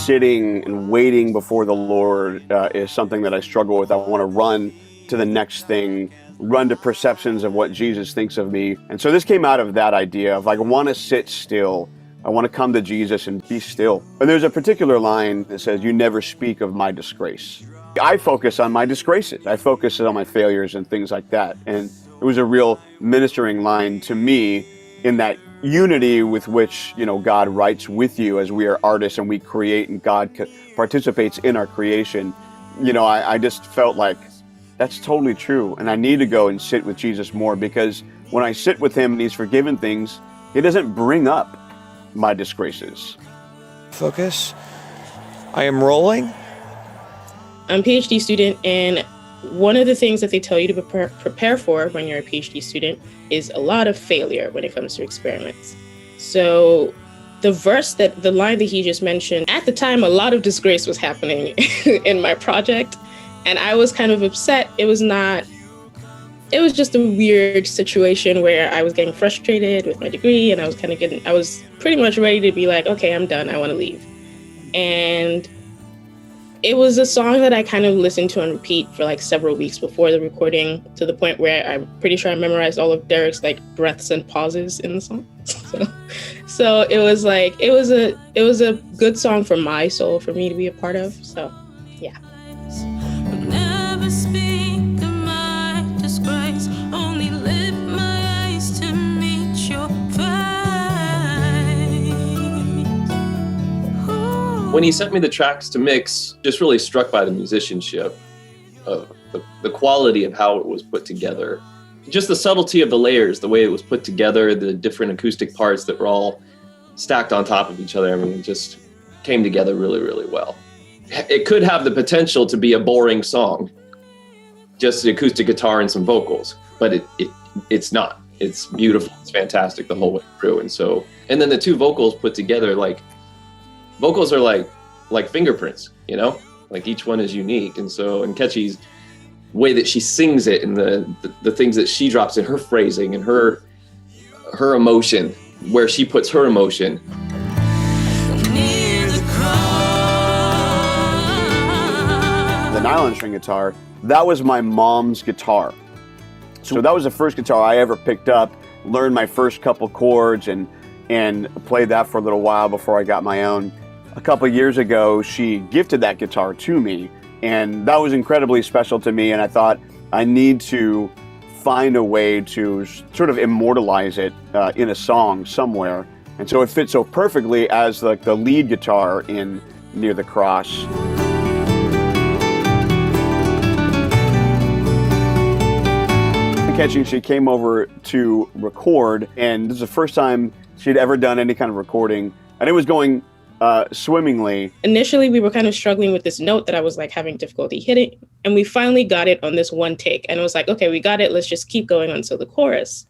sitting and waiting before the Lord is something that I struggle with. I want to run to the next thing, run to perceptions of what Jesus thinks of me. And so this came out of that idea of like, I want to sit still. I want to come to Jesus and be still. And there's a particular line that says, "You never speak of my disgrace." I focus on my disgraces. I focus on my failures and things like that. And it was a real ministering line to me in that unity with which, God writes with you as we are artists and we create and God participates in our creation. I just felt like that's totally true. And I need to go and sit with Jesus more, because when I sit with him and he's forgiven things, he doesn't bring up my disgraces. Focus. I am rolling. I'm a PhD student, and one of the things that they tell you to prepare for when you're a PhD student is a lot of failure when it comes to experiments. So the line that he just mentioned, at the time, a lot of disgrace was happening in my project, and I was kind of upset. It was just a weird situation where I was getting frustrated with my degree, and I was pretty much ready to be like, okay, I'm done, I want to leave. And it was a song that I kind of listened to on repeat for like several weeks before the recording, to the point where I'm pretty sure I memorized all of Derek's like breaths and pauses in the song. So it was a good song for my soul, for me to be a part of. So yeah. Never speak of my disgrace, only lift my eyes to meet your face. When he sent me the tracks to mix, just really struck by the musicianship, of the quality of how it was put together. Just the subtlety of the layers, the way it was put together, the different acoustic parts that were all stacked on top of each other. I mean, it just came together really, really well. It could have the potential to be a boring song, just the acoustic guitar and some vocals, but it's not. It's beautiful. It's fantastic the whole way through. And then the two vocals put together, like, vocals are like fingerprints, like each one is unique. And so Nkechi's way that she sings it, and the things that she drops in her phrasing and her emotion, where she puts her emotion. The nylon string guitar, that was my mom's guitar. So that was the first guitar I ever picked up, learned my first couple chords and played that for a little while before I got my own. A couple years ago, she gifted that guitar to me, and that was incredibly special to me, and I thought I need to find a way to sort of immortalize it in a song somewhere. And so it fits so perfectly as like the lead guitar in Near the Cross. Nkechi, she came over to record, and this is the first time she'd ever done any kind of recording, and it was going swimmingly. Initially, we were kind of struggling with this note that I was like having difficulty hitting, and we finally got it on this one take, and it was like, okay, we got it, let's just keep going until the chorus.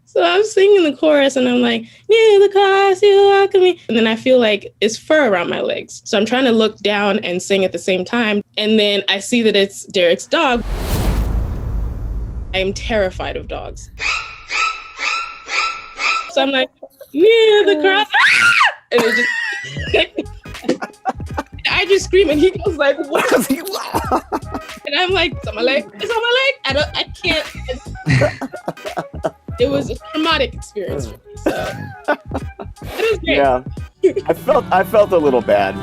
So I'm singing the chorus, and I'm like, near the cross, you welcome me. And then I feel like it's fur around my legs. So I'm trying to look down and sing at the same time. And then I see that it's Derek's dog. I am terrified of dogs. So I'm like, near the cross. And it just, I just scream, and he goes like, what? And I'm like, it's on my leg. It's on my leg. I can't. It was a traumatic experience for me. So it was great. Yeah, I felt a little bad.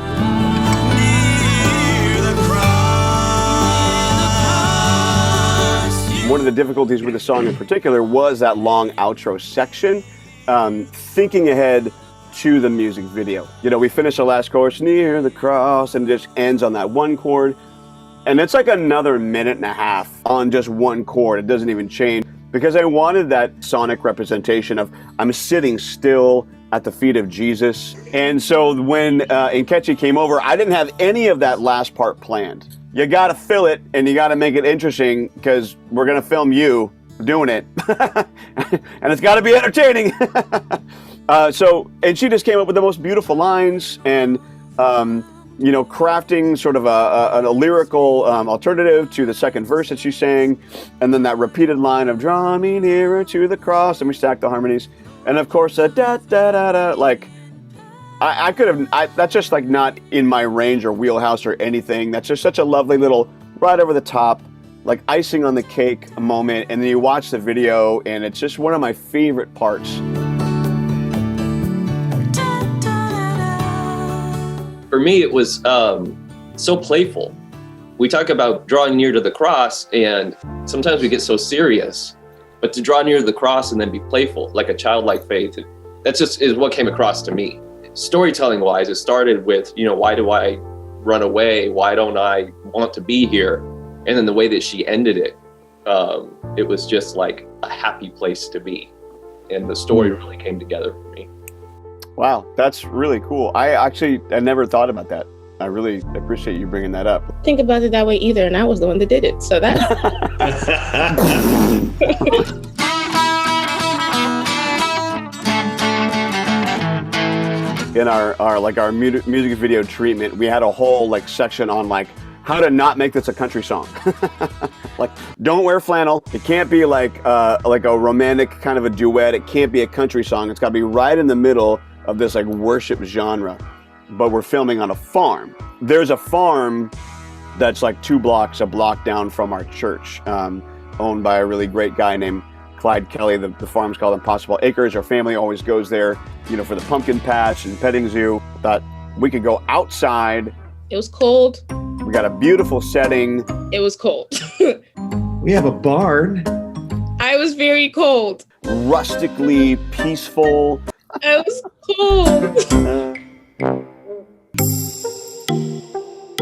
One of the difficulties with the song in particular was that long outro section. Thinking ahead to the music video. We finish the last chorus, near the cross, and it just ends on that one chord. And it's like another minute and a half on just one chord. It doesn't even change, because I wanted that sonic representation of I'm sitting still at the feet of Jesus. And so when Nkechi came over, I didn't have any of that last part planned. You gotta fill it, and you gotta make it interesting, because we're gonna film you doing it. And it's gotta be entertaining. And she just came up with the most beautiful lines, and crafting sort of a lyrical alternative to the second verse that she sang, and then that repeated line of draw me nearer to the cross, and we stacked the harmonies, and of course da da da da, like I could have, that's just like not in my range or wheelhouse or anything. That's just such a lovely little, right over the top, like icing on the cake moment. And then you watch the video and it's just one of my favorite parts. For me, it was so playful. We talk about drawing near to the cross, and sometimes we get so serious, but to draw near to the cross and then be playful, like a childlike faith, that's just is what came across to me. Storytelling wise, it started with, why do I run away? Why don't I want to be here? And then the way that she ended it, it was just like a happy place to be. And the story really came together for me. Wow, that's really cool. I never thought about that. I really appreciate you bringing that up. Think about it that way either, and I was the one that did it. So that. In our music video treatment, we had a whole section on how to not make this a country song. Don't wear flannel. It can't be like a romantic kind of a duet. It can't be a country song. It's got to be right in the middle of this worship genre. But we're filming on a farm. There's a farm that's 2 blocks, a block down from our church, owned by a really great guy named Clyde Kelly. The farm's called Impossible Acres. Our family always goes there, for the pumpkin patch and petting zoo. Thought we could go outside. It was cold. We got a beautiful setting. It was cold. We have a barn. I was very cold. Rustically peaceful. I was cold.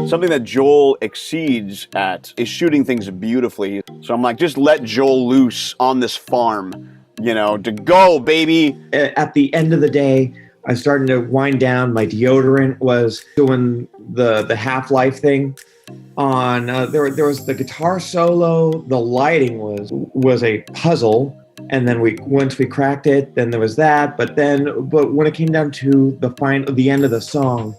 Something that Joel exceeds at is shooting things beautifully. So I'm like, just let Joel loose on this farm, to go, baby. At the end of the day, I started to wind down. My deodorant was doing the Half-Life thing. There was the guitar solo. The lighting was a puzzle. And then once we cracked it, then there was that. But when it came down to the end of the song,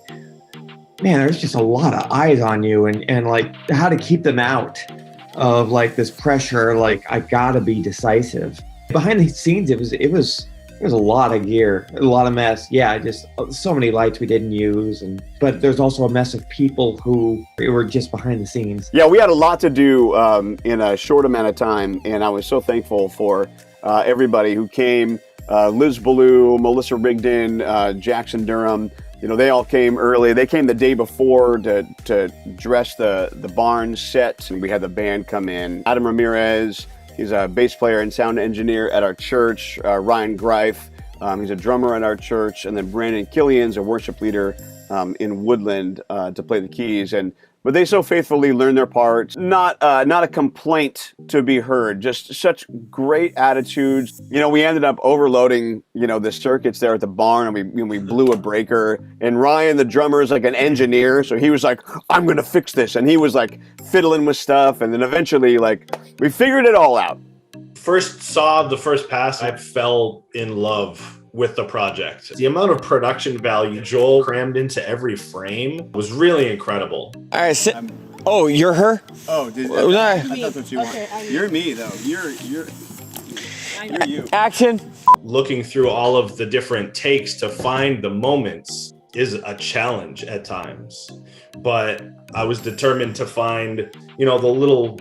man, there's just a lot of eyes on you, and how to keep them out of this pressure. I gotta be decisive. Behind the scenes, it was a lot of gear, a lot of mess. Yeah, just so many lights we didn't use, but there's also a mess of people who were just behind the scenes. Yeah, we had a lot to do in a short amount of time, and I was so thankful for everybody who came. Liz Ballou, Melissa Rigdon, Jackson Durham. They all came early. They came the day before to dress the barn set, and we had the band come in. Adam Ramirez, he's a bass player and sound engineer at our church. Ryan Greif, he's a drummer at our church, and then Brandon Killian's a worship leader in Woodland to play the keys. But they so faithfully learned their parts. Not a complaint to be heard. Just such great attitudes. We ended up overloading, the circuits there at the barn, and we blew a breaker. And Ryan, the drummer, is an engineer, so he was like, "I'm gonna fix this," and he was fiddling with stuff. And then eventually, we figured it all out. First saw the first pass, I fell in love with the project. The amount of production value Joel crammed into every frame was really incredible. All right, oh, you're her? Oh, I thought that's what you want. You're me, though. You're you. Action. Looking through all of the different takes to find the moments is a challenge at times. But I was determined to find, the little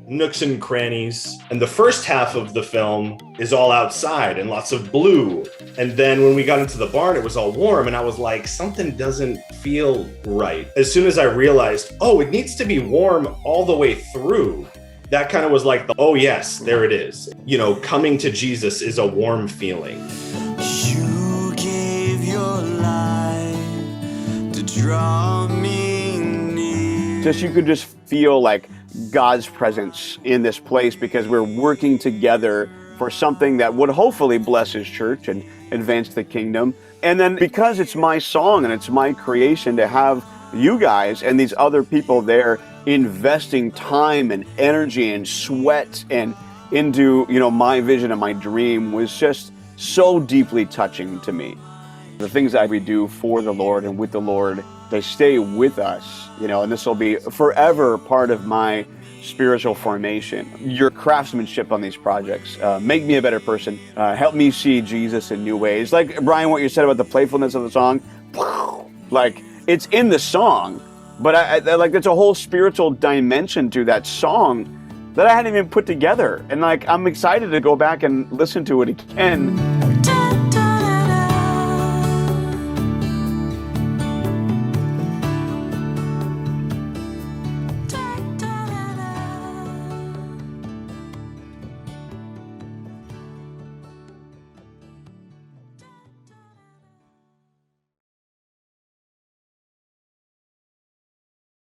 nooks and crannies. And the first half of the film is all outside and lots of blue. And then when we got into the barn, it was all warm. And I was like, something doesn't feel right. As soon as I realized, it needs to be warm all the way through, that kind of was oh yes, there it is. Coming to Jesus is a warm feeling. You gave your life to draw me near. You could just feel God's presence in this place because we're working together for something that would hopefully bless his church and advance the kingdom. And then because it's my song and it's my creation, to have you guys and these other people there investing time and energy and sweat and into, my vision and my dream was just so deeply touching to me. The things that we do for the Lord and with the Lord, they stay with us, and this will be forever part of my spiritual formation. Your craftsmanship on these projects make me a better person, help me see Jesus in new ways. Like, Brian, what you said about the playfulness of the song, like it's in the song, but I like there's a whole spiritual dimension to that song that I hadn't even put together. And like I'm excited to go back and listen to it again.